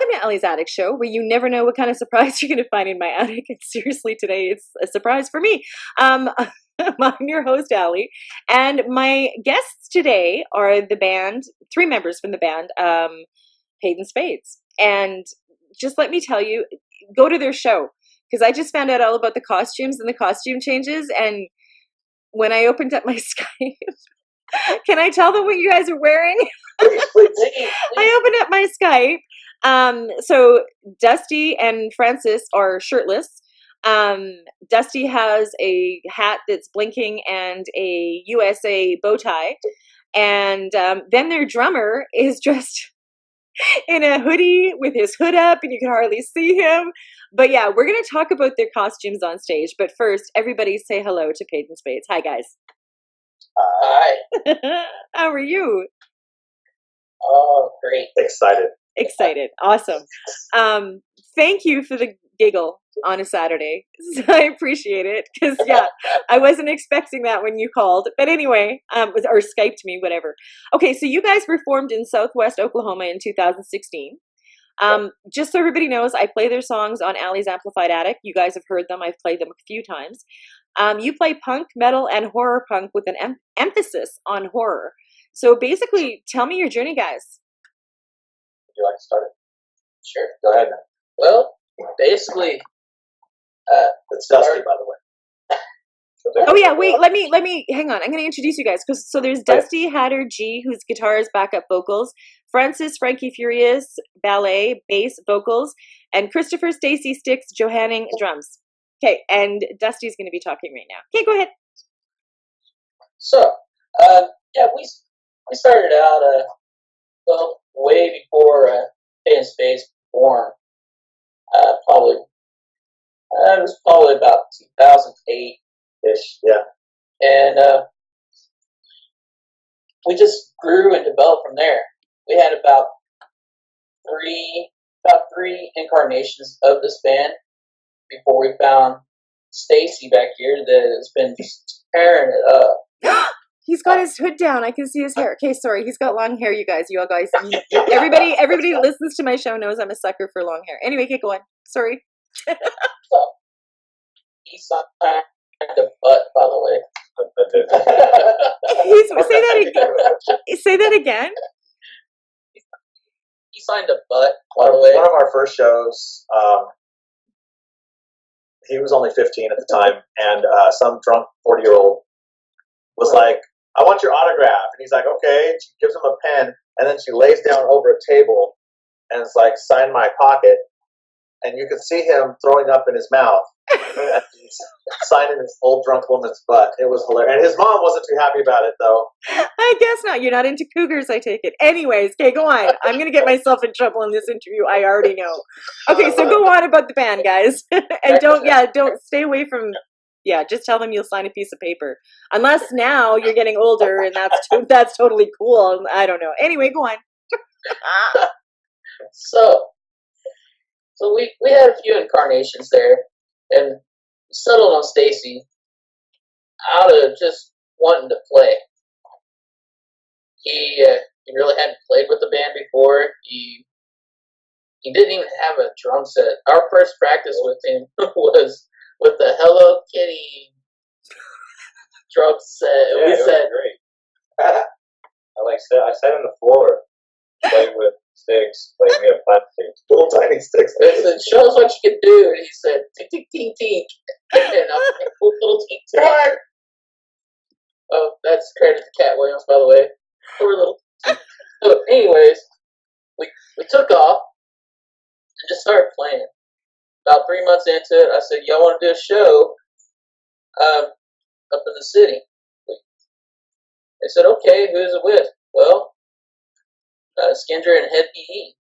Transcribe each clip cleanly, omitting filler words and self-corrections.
Welcome to Allie's Attic Show, where you never know what kind of surprise you're going to find in my attic. And seriously, today it's a surprise for me. I'm your host, Allie, and my guests today are the band, 3 members from the band, Spades. And just let me tell you, go to their show, because I just found out all about the costumes and the costume changes, and when I opened up my Skype, can I tell them what you guys are wearing? I opened up my Skype. So Dusty and Francis are shirtless. Dusty has a hat that's blinking and a USA bow tie. And then their drummer is dressed in a hoodie with his hood up, and you can hardly see him. But yeah, we're going to talk about their costumes on stage. But first, everybody say hello to Paige and Spades. Hi, guys. Hi. How are you? Oh, great. Excited. Awesome. Thank you for the giggle on a Saturday. I appreciate it, because yeah, I wasn't expecting that when you called. But anyway, or Skyped me, whatever. Okay, so you guys performed in Southwest Oklahoma in 2016. Just so everybody knows, I play their songs on Allie's Amplified Attic. You guys have heard them. I've played them a few times. You play punk, metal, and horror punk with an emphasis on horror. So basically, tell me your journey, guys. Would you like to start it? Sure. Go ahead. Well, basically, it's Dusty, by the way. Oh yeah, wait. Let me hang on. I'm going to introduce you guys, because so there's Dusty Hatter G, who's guitars, backup vocals, Francis Frankie Furious, ballet, bass, vocals, and Christopher Stacy Sticks Johanning, drums. Okay, and Dusty's going to be talking right now. Okay, go ahead. So, yeah, we started out, well, way before Paige and Spades was born. It was probably about 2008-ish, yeah. And we just grew and developed from there. We had about three incarnations of this band before we found Stacy back here that has been just tearing it up. He's got his hood down. I can see his hair. Okay, sorry. He's got long hair, you guys. Everybody who listens to my show knows I'm a sucker for long hair. Anyway, keep going. Sorry. So, he's signed the butt, by the way. Say that again. He signed a butt, by the way. One of our first shows, he was only 15 at the time, and some drunk 40-year-old was like, "I want your autograph." And he's like, "Okay." And she gives him a pen, and then she lays down over a table and it's like, "Sign my pocket." And you could see him throwing up in his mouth and he's signing this old drunk woman's butt. It was hilarious. And his mom wasn't too happy about it, though. I guess not. You're not into cougars, I take it. Anyways, okay, go on. I'm going to get myself in trouble in this interview. I already know. Okay, so go on about the band, guys. And don't stay away from, just tell them you'll sign a piece of paper. Unless now you're getting older and that's totally cool. I don't know. Anyway, go on. So we had a few incarnations there, and we settled on Stacy out of just wanting to play. He really hadn't played with the band before. He didn't even have a drum set. Our first practice with him was with the Hello Kitty drum set. Yeah, we said great. I sat on the floor playing with sticks, like we have plastic sticks, little tiny sticks. They said, "Show us what you can do," and he said, "Tick tick tink tink," and I'm like, "Little tink tink." Oh, that's credit to Cat Williams, by the way. Poor little. So, anyways, we took off and just started playing. About 3 months into it, I said, "Y'all want to do a show up in the city?" They said, "Okay, who's it with?" Well, Skindra and Head PE.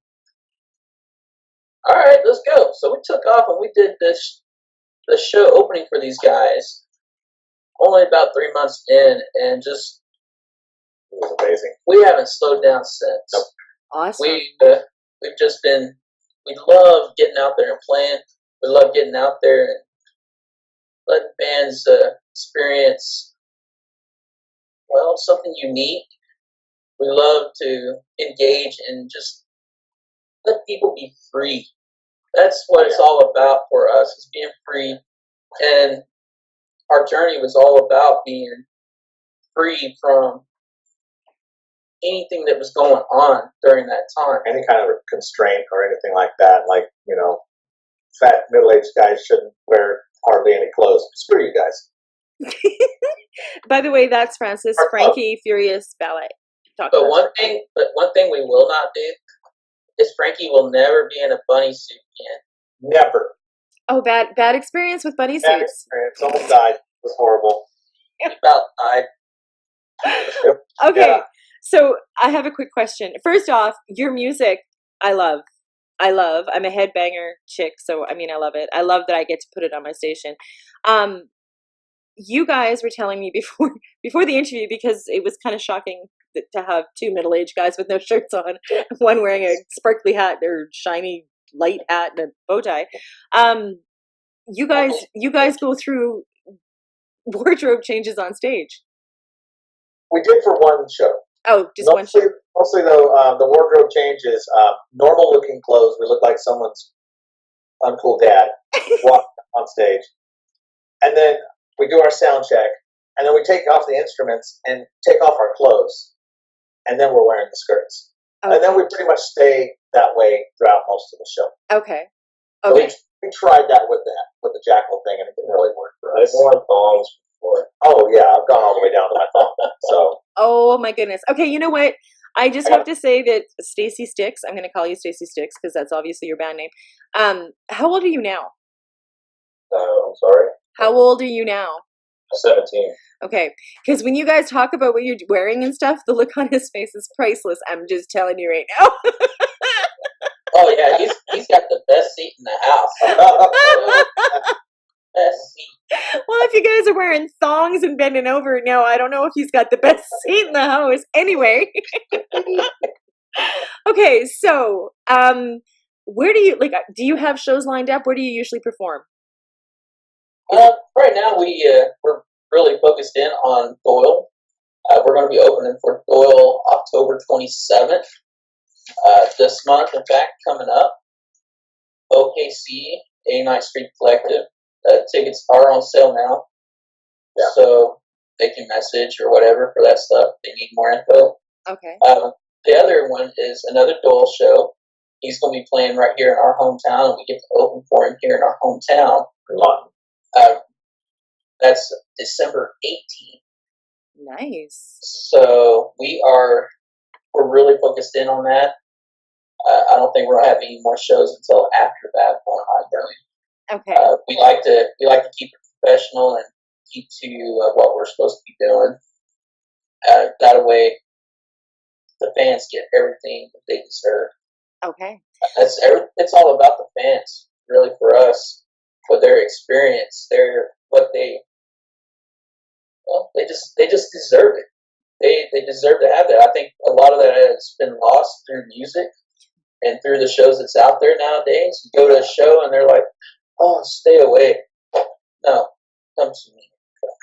All right, let's go. So we took off and we did the show opening for these guys. Only about 3 months in, and just it was amazing. We haven't slowed down since. Nope. Awesome. We've just been. We love getting out there and playing. We love getting out there and letting bands experience something unique. We love to engage in just let people be free. That's what it's all about for us, is being free. And our journey was all about being free from anything that was going on during that time. Any kind of constraint or anything like that, like, fat middle-aged guys shouldn't wear hardly any clothes. Screw you guys. By the way, that's Francis Frankie Furious Ballet. But one thing we will not do is Frankie will never be in a bunny suit again. Never. Oh, bad experience with bunny Bad suits. experience. Almost died. It was horrible. He about died. Okay, Yeah. so I have a quick question. First off, your music, I love. I'm a headbanger chick, so I mean, I love it. I love that I get to put it on my station. You guys were telling me before the interview, because it was kind of shocking to have two middle-aged guys with no shirts on, one wearing a sparkly hat or shiny light hat and a bow tie. You guys go through wardrobe changes on stage. We did for one show. Oh, just one show. Mostly though, the wardrobe change is normal looking clothes. We look like someone's uncool dad walking on stage. And then we do our sound check. And then we take off the instruments and take off our clothes. And then we're wearing the skirts. Okay. And then we pretty much stay that way throughout most of the show. Okay. So we tried that with the jackal thing, and it didn't really work for us. I've worn thongs before. Oh yeah, I've gone all the way down to my thong. So. Oh my goodness. Okay, you know what? I just have to say that Stacy Sticks, I'm going to call you Stacy Sticks because that's obviously your band name. How old are you now? I'm sorry? How old are you now? 17. Okay, because when you guys talk about what you're wearing and stuff, the look on his face is priceless. I'm just telling you right now. Oh yeah, he's got the best seat in the house. Best seat. Well, if you guys are wearing thongs and bending over, no, I don't know if he's got the best seat in the house. Anyway. Okay, so where do you have shows lined up? Where do you usually perform? Right now we're really focused in on Doyle. We're going to be opening for Doyle October 27th. This month, in fact, coming up. OKC, 89th Street Collective. Tickets are on sale now. Yeah. So they can message or whatever for that stuff. They need more info. Okay. The other one is another Doyle show. He's going to be playing right here in our hometown, and we get to open for him here in our hometown. That's December 18th. Nice. So we're really focused in on that. I don't think we're gonna have any more shows until after that going on. Okay. We like to keep it professional and keep to what we're supposed to be doing. That way, the fans get everything that they deserve. Okay. It's all about the fans, really, for us, for their experience, they just deserve it. They deserve to have that. I think a lot of that has been lost through music and through the shows that's out there nowadays. You go to a show and they're like, "Oh, stay away." No, come to me.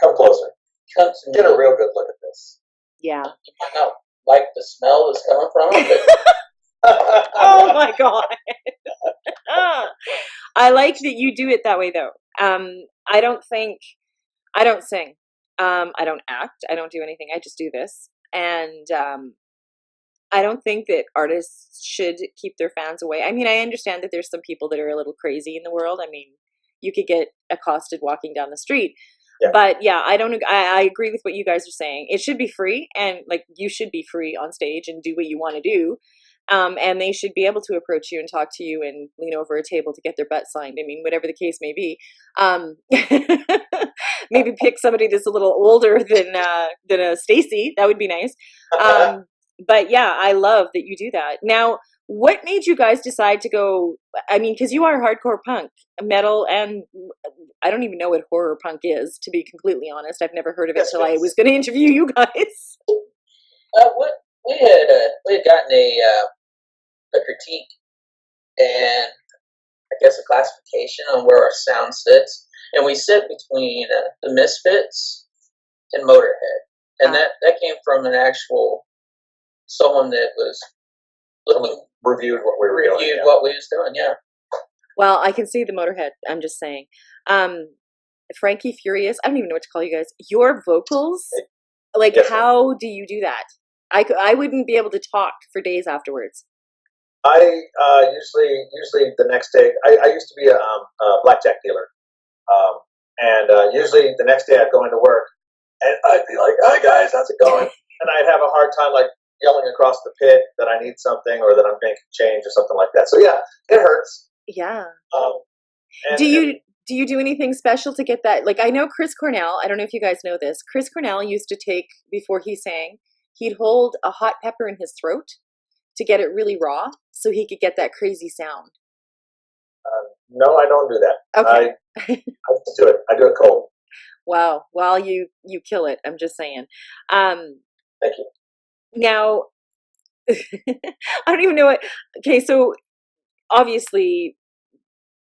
Come closer. Come to me. Get a real good look at this. Yeah. You might not like the smell that's coming from it, but Oh my god. I like that you do it that way though. I don't sing. I don't act. I don't do anything. I just do this. And I don't think that artists should keep their fans away. I mean, I understand that there's some people that are a little crazy in the world. I mean, you could get accosted walking down the street. Yeah. But yeah, I agree with what you guys are saying. It should be free, and like you should be free on stage and do what you want to do. And they should be able to approach you and talk to you and lean over a table to get their butt signed. I mean, whatever the case may be. Maybe pick somebody that's a little older than a Stacy. That would be nice. But yeah, I love that you do that. Now, what made you guys decide to go? I mean, because you are hardcore punk, metal, and I don't even know what horror punk is, to be completely honest. I've never heard of it till I was going to interview you guys. We had gotten a critique and I guess a classification on where our sound sits, and we sit between the Misfits and Motorhead, and that came from an actual someone that was looking reviewed what we were doing. reviewed Yeah. what we was doing. Yeah. Well, I can see the Motorhead. I'm just saying. Frankie Furious. I don't even know what to call you guys. Your vocals, like, Yes, ma'am. how do you do that? I wouldn't be able to talk for days afterwards. I usually the next day. I used to be a blackjack dealer, and usually the next day I'd go into work and I'd be like, "Hi guys, how's it going?" And I'd have a hard time like yelling across the pit that I need something or that I'm making change or something like that. So yeah, it hurts. Yeah. And, Do you do anything special to get that? Like, I know Chris Cornell. I don't know if you guys know this. Chris Cornell used to take, before he sang, he'd hold a hot pepper in his throat to get it really raw, so he could get that crazy sound. no, I don't do that. Okay. I just do it. I do it cold. Wow. Well, you kill it. I'm just saying. Thank you. Now, I don't even know what. Okay, so obviously,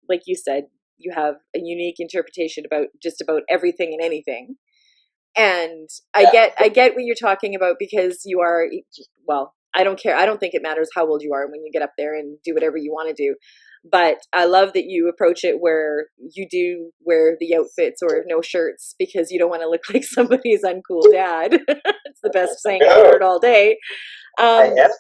like you said, you have a unique interpretation about just about everything and anything. And I get what you're talking about, because you are, well, I don't care. I don't think it matters how old you are when you get up there and do whatever you want to do. But I love that you approach it where you do wear the outfits or no shirts, because you don't want to look like somebody's uncool dad. It's the best saying I've heard all day. I am,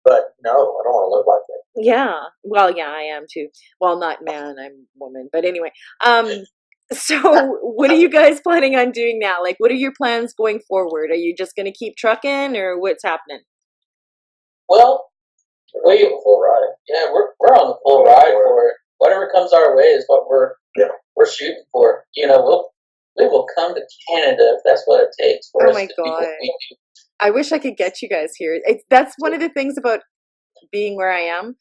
but no, I don't want to look like it. Yeah. Well, yeah, I am too. Well, not man, I'm woman. But anyway, so what are you guys planning on doing now? Like, what are your plans going forward? Are you just going to keep trucking, or what's happening? Well, We're on the full ride. yeah, we're on the full ride for it. Whatever comes our way is what we're shooting for. You know, we will come to Canada if that's what it takes for Oh us my to do what God. we do. I wish I could get you guys here. That's one of the things about being where I am.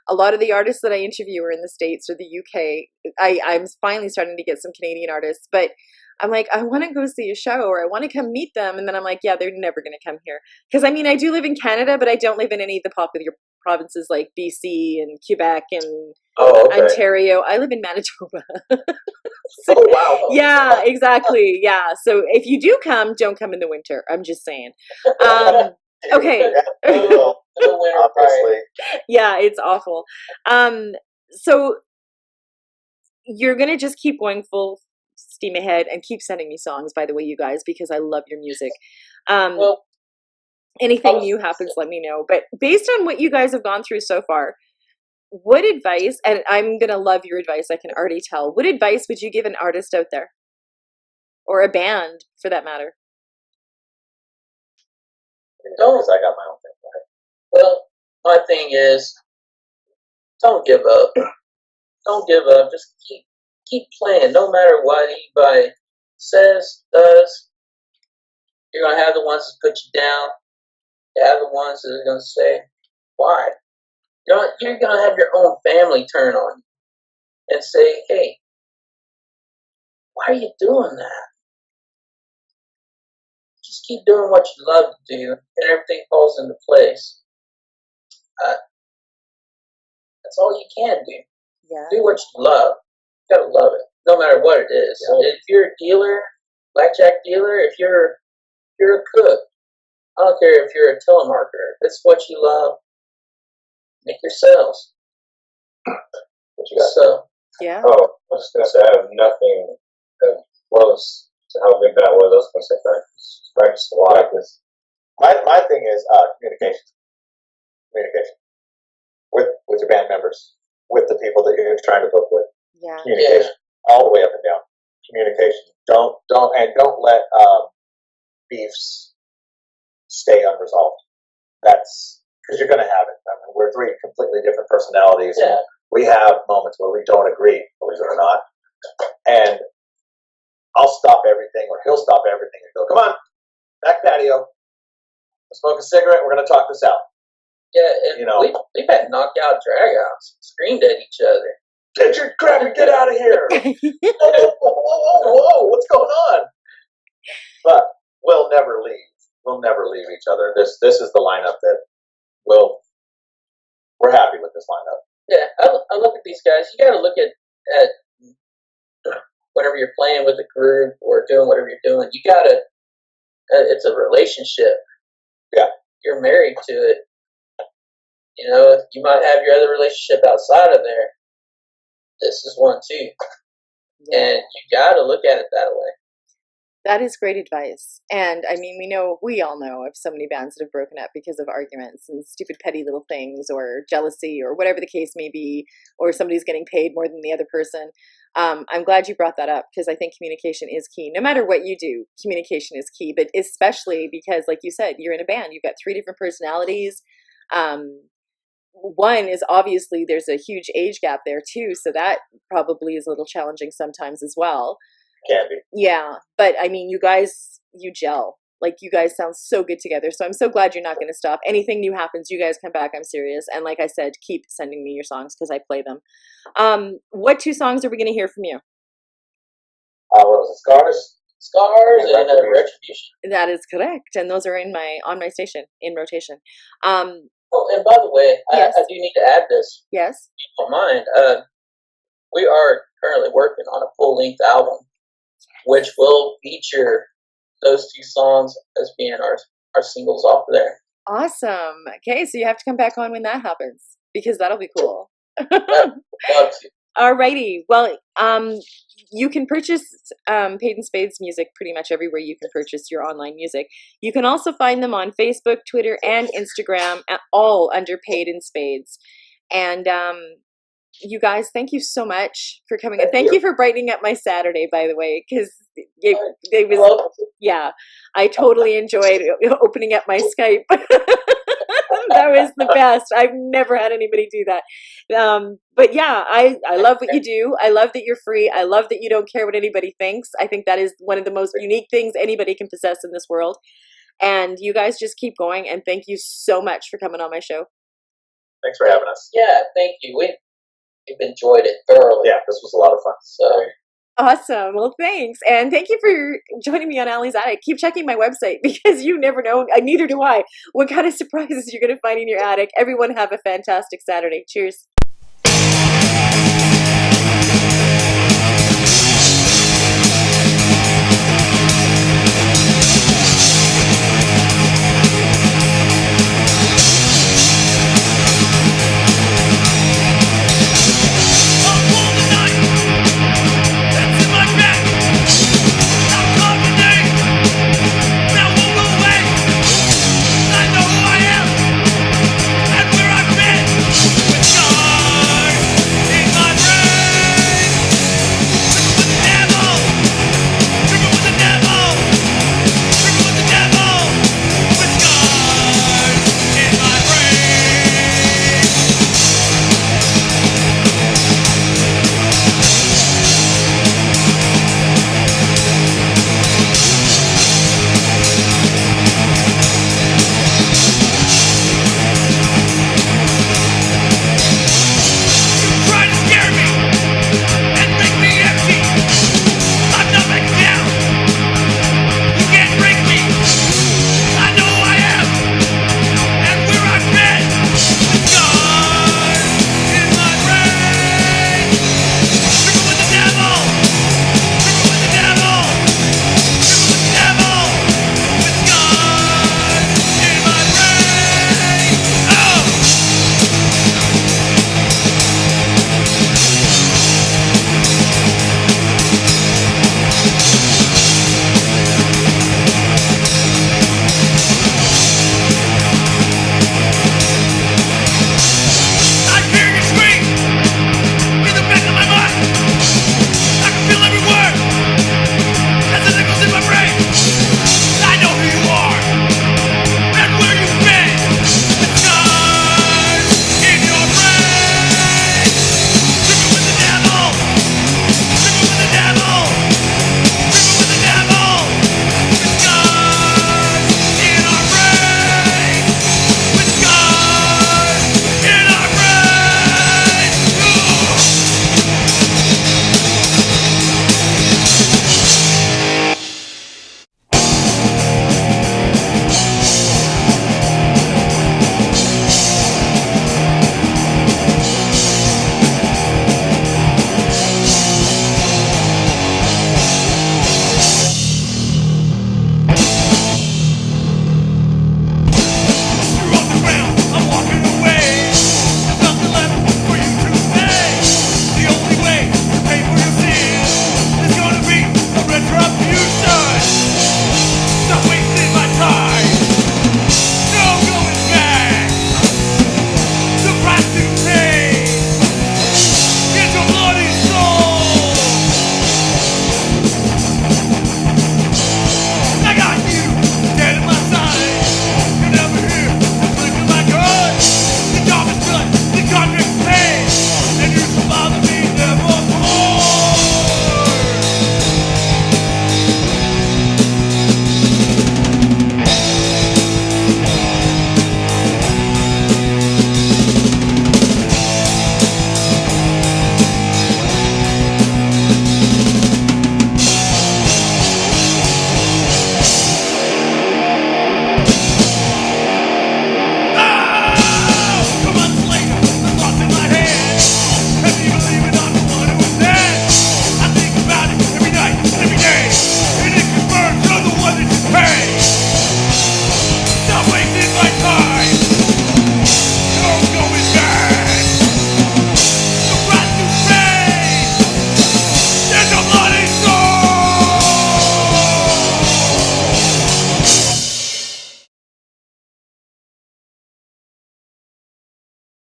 A lot of the artists that I interview are in the States or the UK. I'm finally starting to get some Canadian artists, but I'm like, I want to go see a show, or I want to come meet them. And then I'm like, yeah, they're never going to come here. Because I mean, I do live in Canada, but I don't live in any of the popular provinces like BC and Quebec and Ontario. I live in Manitoba. So, Oh, wow. yeah, exactly. Yeah. So if you do come, don't come in the winter. I'm just saying. Okay. The winter Obviously. Yeah, it's awful. So you're gonna just keep going full steam ahead and keep sending me songs, by the way, you guys, because I love your music. Well, Anything new happens, let me know. But based on what you guys have gone through so far, what advice, and I'm gonna love your advice, I can already tell, what advice would you give an artist out there? Or a band, for that matter? Don't. I got my own thing. well, my thing is, don't give up. Don't give up. Just keep playing, no matter what anybody says, does. You're gonna have the ones that put you down. You have the ones that are gonna say, "Why?" You're gonna have your own family turn on you and say, "Hey, why are you doing that? Just keep doing what you love to do, and everything falls into place." That's all you can do. Yeah. Do what you love. You gotta love it, no matter what it is. Yeah. If you're a dealer, blackjack dealer, if you're a cook, I don't care if you're a telemarketer. If it's what you love, make your sales. What you got? So, Yeah. Oh, I was just gonna say I have nothing close to how good that was. I was gonna say practice a lot. Practice. My thing is communication. Communication with your band members, with the people that you're trying to book with. Yeah. Communication all the way up and down. Communication. Don't let beefs stay unresolved. That's because you're going to have it. I mean, we're three completely different personalities. yeah. We have moments where we don't agree, believe it or not. And I'll stop everything, or he'll stop everything and go, "Come on, back patio. Let's smoke a cigarette. We're going to talk this out." Yeah, and we've had knockout dragouts, screamed at each other. Get your crap and get out of here! Whoa, what's going on? But we'll never leave. We'll never leave each other. This is the lineup that we're happy with this lineup. Yeah, I look at these guys. You got to look at whenever you're playing with a group or doing whatever you're doing. You got to. It's a relationship. Yeah, you're married to it. You know, you might have your other relationship outside of there. This is one too, and you got to look at it that way. That is great advice. And I mean, we all know of so many bands that have broken up because of arguments and stupid petty little things or jealousy or whatever the case may be, or somebody's getting paid more than the other person. I'm glad you brought that up because I think communication is key. No matter what you do, communication is key, but especially because, like you said, you're in a band, you've got 3 different personalities. One is obviously there's a huge age gap there too, so that probably is a little challenging sometimes as well. Can be. Yeah, but I mean, you gel. Like, you guys sound so good together. So I'm so glad you're not going to stop. Anything new happens, you guys come back. I'm serious. And like I said, keep sending me your songs because I play them. What 2 songs are we going to hear from you? What was it? Scars? Scars and Retribution. That is correct, and those are on my station in rotation. Oh, and by the way, yes. I do need to add this. Yes. If you don't mind, we are currently working on a full-length album, which will feature those 2 songs as being our singles off of there. Awesome. Okay, so you have to come back on when that happens because that'll be cool. Love to. Alrighty. Well, you can purchase Paid and Spades music pretty much everywhere you can purchase your online music. You can also find them on Facebook, Twitter, and Instagram, all under Paid and Spades. And you guys, thank you so much for coming. And thank you for brightening up my Saturday, by the way, because it was, yeah, I totally enjoyed opening up my Skype. That was the best. I've never had anybody do that. But yeah, I love what you do. I love that you're free. I love that you don't care what anybody thinks. I think that is one of the most unique things anybody can possess in this world. And you guys just keep going. And thank you so much for coming on my show. Thanks for having us. Yeah, thank you. We've enjoyed it thoroughly. Yeah, this was a lot of fun. So awesome. Well, thanks. And thank you for joining me on Allie's Attic. Keep checking my website because you never know, neither do I, what kind of surprises you're going to find in your attic. Everyone have a fantastic Saturday. Cheers.